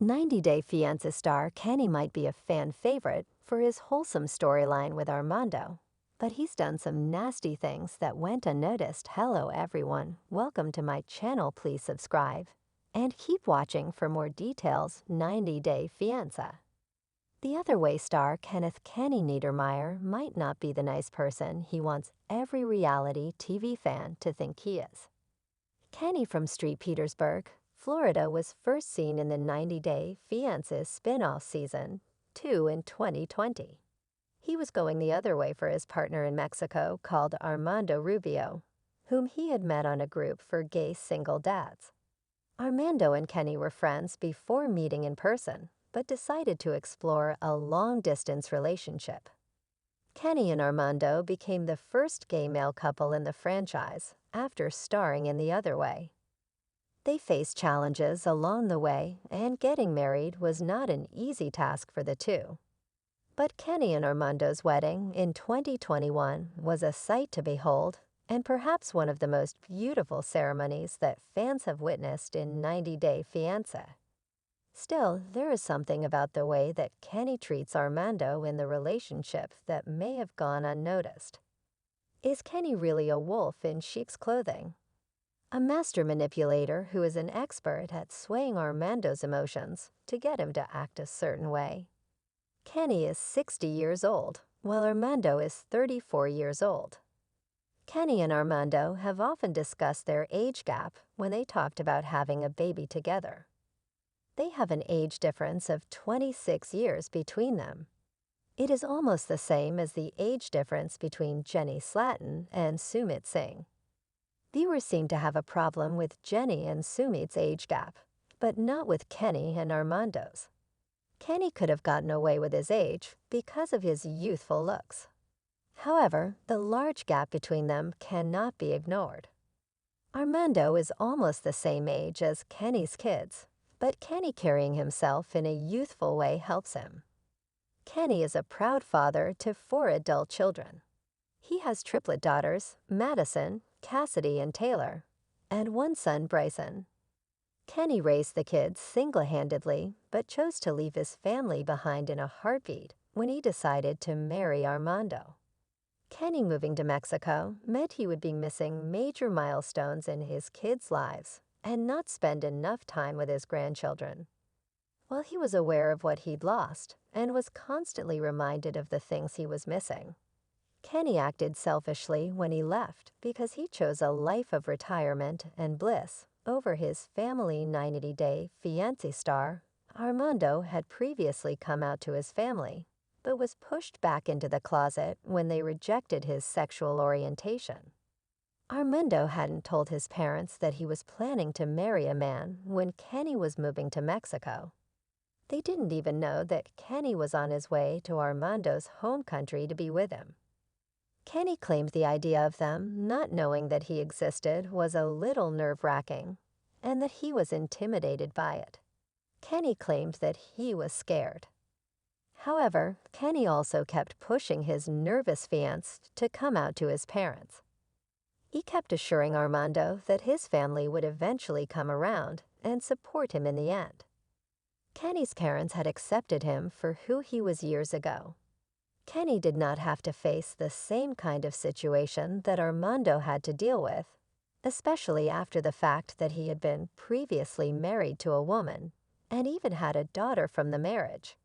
90 Day Fiancé star Kenny might be a fan favorite for his wholesome storyline with Armando, but he's done some nasty things that went unnoticed. Hello everyone, welcome to my channel. Please subscribe and keep watching for more details. 90 Day Fiancé. The other way star Kenny Niedermeier might not be the nice person he wants every reality TV fan to think he is. Kenny from St. Petersburg, Florida was first seen in the 90 Day Fiancé spin-off season 2 in 2020. He was going the other way for his partner in Mexico called Armando Rubio, whom he had met on a group for gay single dads. Armando and Kenny were friends before meeting in person, but decided to explore a long-distance relationship. Kenny and Armando became the first gay male couple in the franchise after starring in The Other Way. They faced challenges along the way, and getting married was not an easy task for the two. But Kenny and Armando's wedding in 2021 was a sight to behold, and perhaps one of the most beautiful ceremonies that fans have witnessed in 90 Day Fiancé. Still, there is something about the way that Kenny treats Armando in the relationship that may have gone unnoticed. Is Kenny really a wolf in sheep's clothing? A master manipulator who is an expert at swaying Armando's emotions to get him to act a certain way. Kenny is 60 years old, while Armando is 34 years old. Kenny and Armando have often discussed their age gap when they talked about having a baby together. They have an age difference of 26 years between them. It is almost the same as the age difference between Jenny Slatin and Sumit Singh. Viewers seem to have a problem with Jenny and Sumit's age gap, but not with Kenny and Armando's. Kenny could have gotten away with his age because of his youthful looks. However, the large gap between them cannot be ignored. Armando is almost the same age as Kenny's kids, but Kenny carrying himself in a youthful way helps him. Kenny is a proud father to 4 adult children. He has triplet daughters, Madison, Cassidy, and Taylor, and 1 son, Bryson. Kenny raised the kids single-handedly, but chose to leave his family behind in a heartbeat when he decided to marry Armando. Kenny moving to Mexico meant he would be missing major milestones in his kids' lives and not spend enough time with his grandchildren. While he was aware of what he'd lost and was constantly reminded of the things he was missing, Kenny acted selfishly when he left because he chose a life of retirement and bliss over his family. 90 Day Fiancé star Armando had previously come out to his family, but was pushed back into the closet when they rejected his sexual orientation. Armando hadn't told his parents that he was planning to marry a man when Kenny was moving to Mexico. They didn't even know that Kenny was on his way to Armando's home country to be with him. Kenny claimed the idea of them not knowing that he existed was a little nerve-wracking, and that he was intimidated by it. Kenny claimed that he was scared. However, Kenny also kept pushing his nervous fiancé to come out to his parents. He kept assuring Armando that his family would eventually come around and support him in the end. Kenny's parents had accepted him for who he was years ago. Kenny did not have to face the same kind of situation that Armando had to deal with, especially after the fact that he had been previously married to a woman and even had a daughter from the marriage.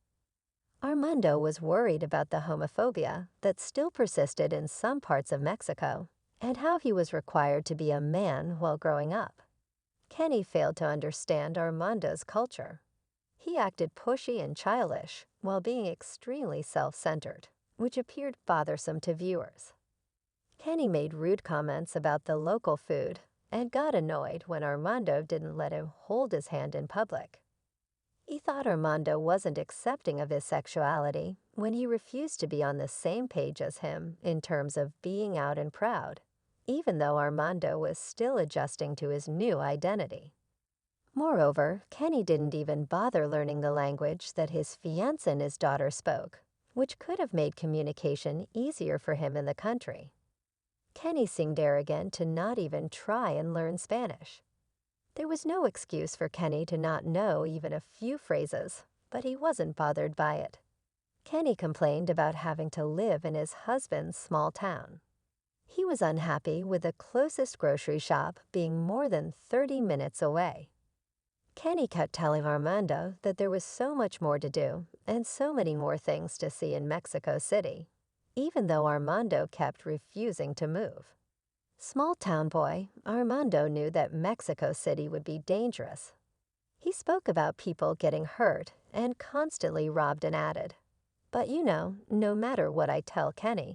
Armando was worried about the homophobia that still persisted in some parts of Mexico and how he was required to be a man while growing up. Kenny failed to understand Armando's culture. He acted pushy and childish while being extremely self-centered, which appeared bothersome to viewers. Kenny made rude comments about the local food and got annoyed when Armando didn't let him hold his hand in public. He thought Armando wasn't accepting of his sexuality when he refused to be on the same page as him in terms of being out and proud, even though Armando was still adjusting to his new identity. Moreover, Kenny didn't even bother learning the language that his fiancé and his daughter spoke, which could have made communication easier for him in the country. Kenny seemed arrogant to not even try and learn Spanish. There was no excuse for Kenny to not know even a few phrases, but he wasn't bothered by it. Kenny complained about having to live in his husband's small town. He was unhappy with the closest grocery shop being more than 30 minutes away. Kenny kept telling Armando that there was so much more to do and so many more things to see in Mexico City, even though Armando kept refusing to move. Small town boy, Armando knew that Mexico City would be dangerous. He spoke about people getting hurt and constantly robbed and added, "But you know, no matter what I tell Kenny,